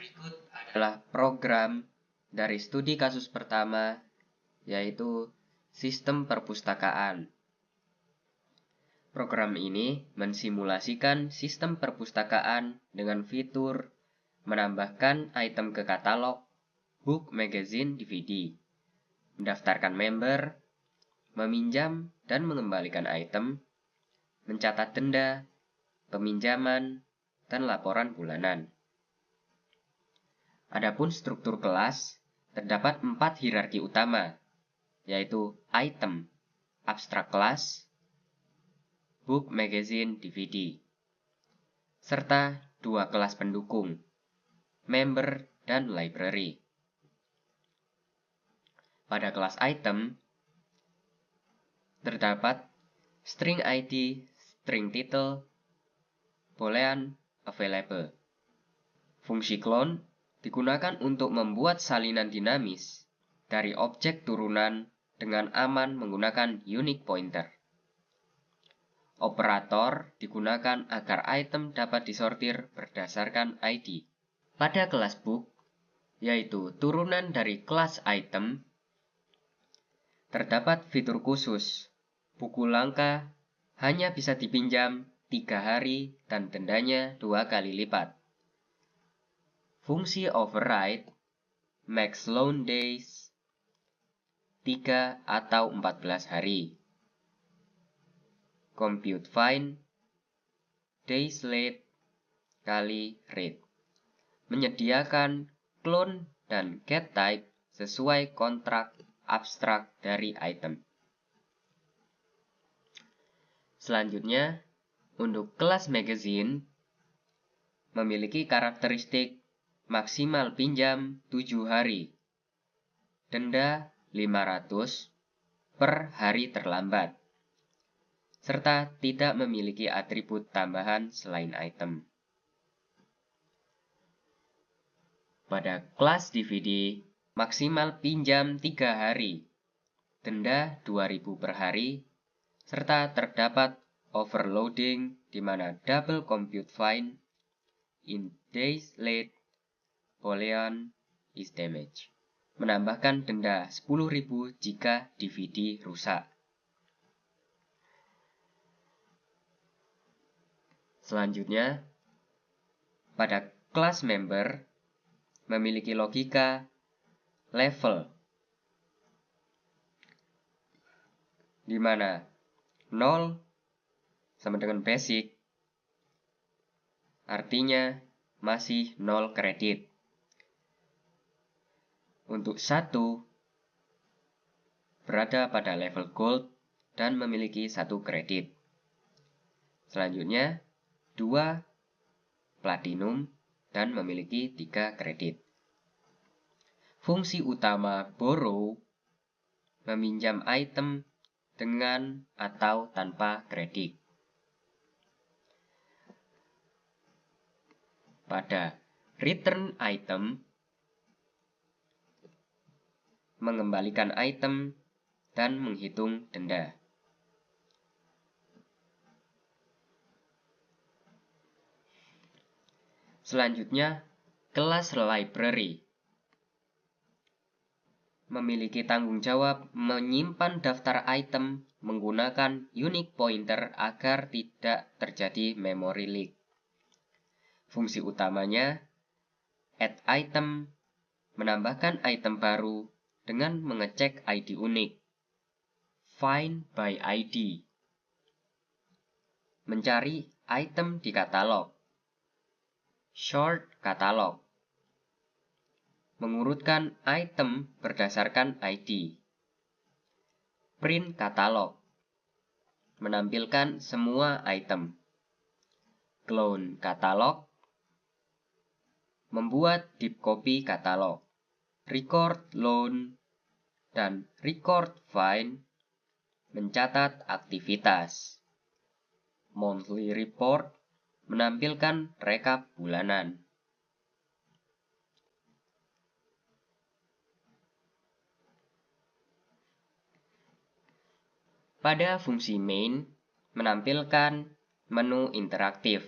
Berikut adalah program dari studi kasus pertama, yaitu sistem perpustakaan. Program ini mensimulasikan sistem perpustakaan dengan fitur menambahkan item ke katalog, book, magazine, DVD, mendaftarkan member, meminjam dan mengembalikan item, mencatat denda, peminjaman, dan laporan bulanan. Adapun struktur kelas, terdapat 4 hierarki utama, yaitu item, abstrak kelas, book, magazine, DVD, serta 2 kelas pendukung, member, dan library. Pada kelas item, terdapat string ID, string title, boolean, available. Fungsi clone digunakan untuk membuat salinan dinamis dari objek turunan dengan aman menggunakan unique pointer. Operator digunakan agar item dapat disortir berdasarkan ID. Pada kelas book, yaitu turunan dari kelas item, terdapat fitur khusus. Buku langka hanya bisa dipinjam 3 hari dan dendanya 2 kali lipat. Fungsi override, max loan days, 3 atau 14 hari. Compute fine, days late, kali rate. Menyediakan clone dan get type sesuai kontrak abstrak dari item. Selanjutnya, untuk kelas magazine, memiliki karakteristik maksimal pinjam 7 hari, denda 500 per hari terlambat, serta tidak memiliki atribut tambahan selain item. Pada kelas DVD, maksimal pinjam 3 hari, denda 2.000 per hari, serta terdapat overloading di mana double compute fine in days late boolean is damaged, menambahkan denda 10.000 jika DVD rusak. Selanjutnya, pada kelas member memiliki logika level, di mana 0 sama dengan basic, artinya masih 0 kredit. Untuk 1 berada pada level gold dan memiliki 1 kredit. Selanjutnya 2 platinum dan memiliki 3 kredit. Fungsi utama borrow, meminjam item dengan atau tanpa kredit. Pada return item, mengembalikan item dan menghitung denda. Selanjutnya, kelas library memiliki tanggung jawab menyimpan daftar item menggunakan unique pointer agar tidak terjadi memory leak. Fungsi utamanya, add item, menambahkan item baru dengan mengecek ID unik, find by ID, mencari item di katalog, sort katalog, mengurutkan item berdasarkan ID, print katalog, menampilkan semua item, clone katalog, membuat deep copy katalog, record loan, dan record fine, mencatat aktivitas, monthly report, menampilkan rekap bulanan. Pada fungsi main, menampilkan menu interaktif.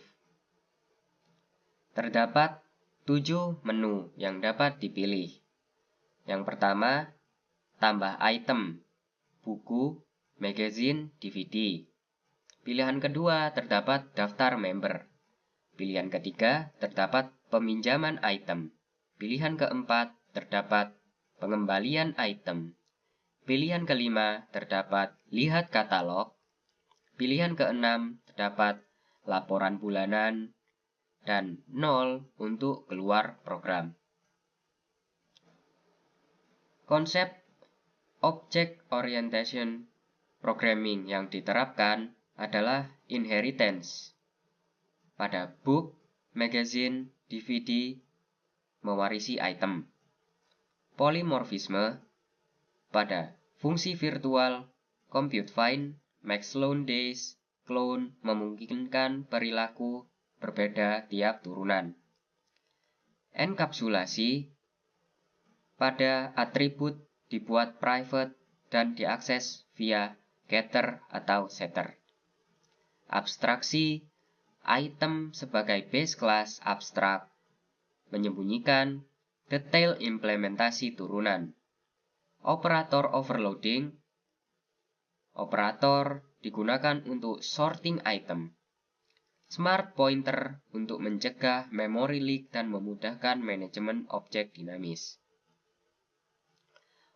Terdapat 7 menu yang dapat dipilih. Yang pertama, tambah item, buku, magazine, DVD. Pilihan kedua terdapat daftar member. Pilihan ketiga terdapat peminjaman item. Pilihan keempat terdapat pengembalian item. Pilihan kelima terdapat lihat katalog. Pilihan keenam terdapat laporan bulanan. Dan 0 untuk keluar program. Konsep Object Orientation Programming yang diterapkan adalah inheritance. Pada book, magazine, DVD mewarisi item. Polymorphisme pada fungsi virtual, compute find, max loan days, clone memungkinkan perilaku berbeda tiap turunan. Enkapsulasi pada atribut dibuat private dan diakses via getter atau setter. Abstraksi item sebagai base class abstrak menyembunyikan detail implementasi turunan. Operator overloading operator digunakan untuk sorting item. Smart pointer untuk mencegah memory leak dan memudahkan manajemen objek dinamis.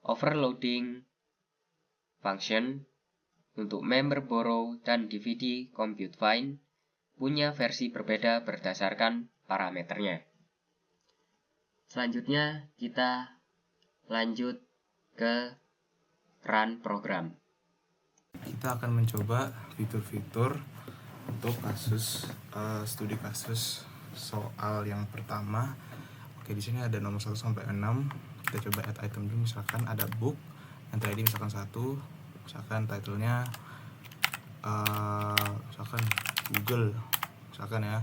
Overloading function untuk member borrow dan DVD compute find punya versi berbeda berdasarkan parameternya. Selanjutnya kita lanjut ke run program. Kita akan mencoba fitur-fitur untuk studi kasus soal yang pertama. Oke, di sini ada nomor 1 sampai 6. Kita coba add item dulu. Misalkan ada book, enter ID misalkan 1, misalkan title-nya misalkan Google, misalkan ya.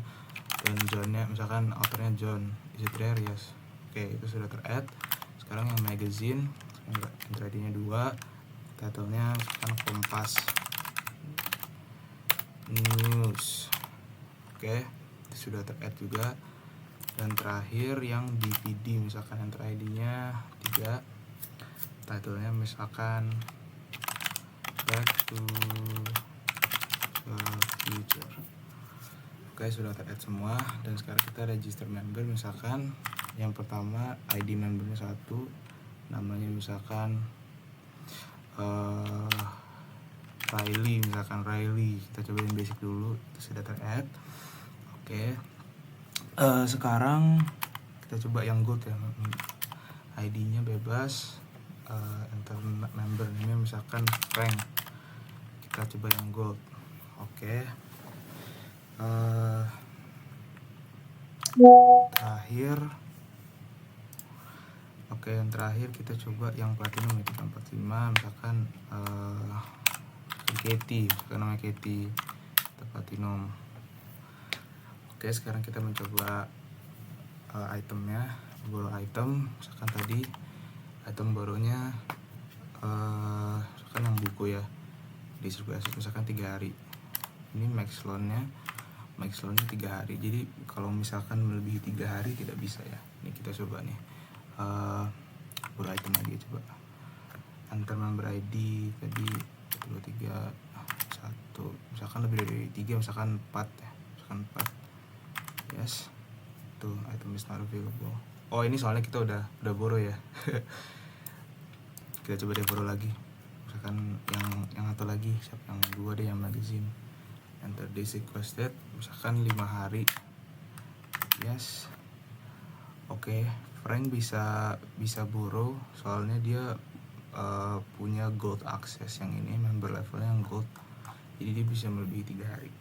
Dan John-nya misalkan author-nya John. Is it rare? Yes. Oke, itu sudah ter-add. Sekarang yang magazine, enter ID-nya 2, title-nya misalkan Kompas News. Oke, itu sudah ter-add juga. Dan terakhir yang DVD, misalkan enter ID-nya 3, title-nya misalkan Back to the Future. Oke, sudah ter-add semua. Dan sekarang kita register member. Misalkan yang pertama ID membernya 1, namanya misalkan Riley, misalkan Riley. Kita cobain basic dulu, itu sudah ter-add. Oke, sekarang kita coba yang gold ya. ID-nya bebas, enter member name misalkan Frank. Kita coba yang gold. Oke, terakhir. Oke, yang terakhir kita coba yang platinum itu 45, misalkan Katie, misalkan namanya Katie, kita platinum. Oke, sekarang kita mencoba itemnya, borrow item. Misalkan tadi item borrownya misalkan yang buku ya, distribusi misalkan 3 hari. Ini max loan-nya 3 hari. Jadi kalau misalkan melebihi 3 hari tidak bisa ya. Ini kita coba nih, borrow item lagi, coba enter member ID tadi 2, 3, 1, misalkan lebih dari 3, misalkan 4 ya, misalkan 4. Yes, tuh item is not available. Oh, ini soalnya kita udah borrow ya. Kita coba deh borrow lagi, misalkan yang atau lagi, siapa yang 2 deh, yang magazine. Enter days requested, misalkan 5 hari. Yes. Oke, Frank bisa borrow soalnya dia punya gold access, yang ini member levelnya yang gold, jadi dia bisa melebihi 3 hari.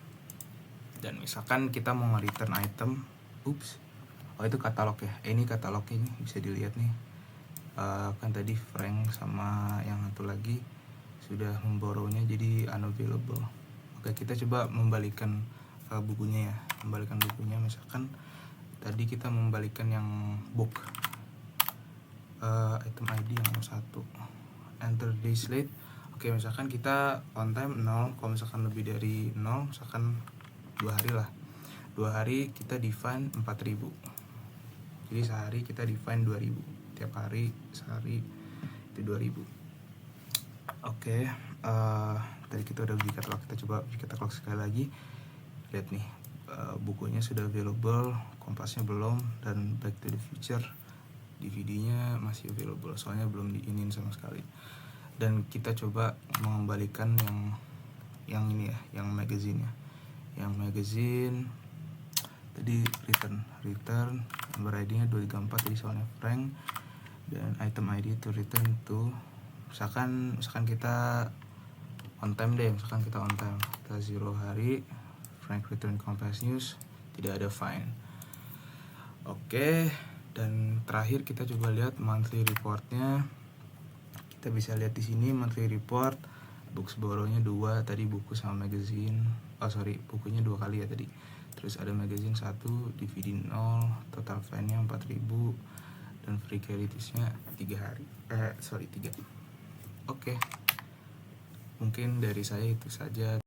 Dan misalkan kita mau nge-return item, oh itu katalog ya, ini katalognya ini bisa dilihat nih. Kan tadi Frank sama yang satu lagi sudah memborrownya jadi unavailable. Oke, kita coba membalikan bukunya ya, misalkan tadi kita membalikan yang book, item ID yang nomor 1, enter days late. Oke, misalkan kita on time 0, kalau misalkan lebih dari 0, misalkan 2 hari lah, 2 hari kita define 4000. Jadi sehari kita define 2000, tiap hari sehari itu 2000. Oke, tadi kita udah uji catalog, kita coba uji catalog sekali lagi. Lihat nih, bukunya sudah available, Kompasnya belum, dan Back to the Future DVD-nya masih available, soalnya belum diinin sama sekali. Dan kita coba mengembalikan yang ini ya, yang magazine-nya. Yang magazine tadi return number ID-nya 234, jadi soalnya Frank, dan item ID to return to misalkan kita on time deh, kita 0 hari, Frank return Kompas News, tidak ada fine. Oke, dan terakhir kita coba lihat monthly report-nya. Kita bisa lihat di sini monthly report, books borrow-nya 2, tadi buku sama magazine. Bukunya 2 kali ya tadi. Terus ada magazine 1, DVD 0, total fine-nya 4000, dan free credits-nya 3. Oke. Mungkin dari saya itu saja.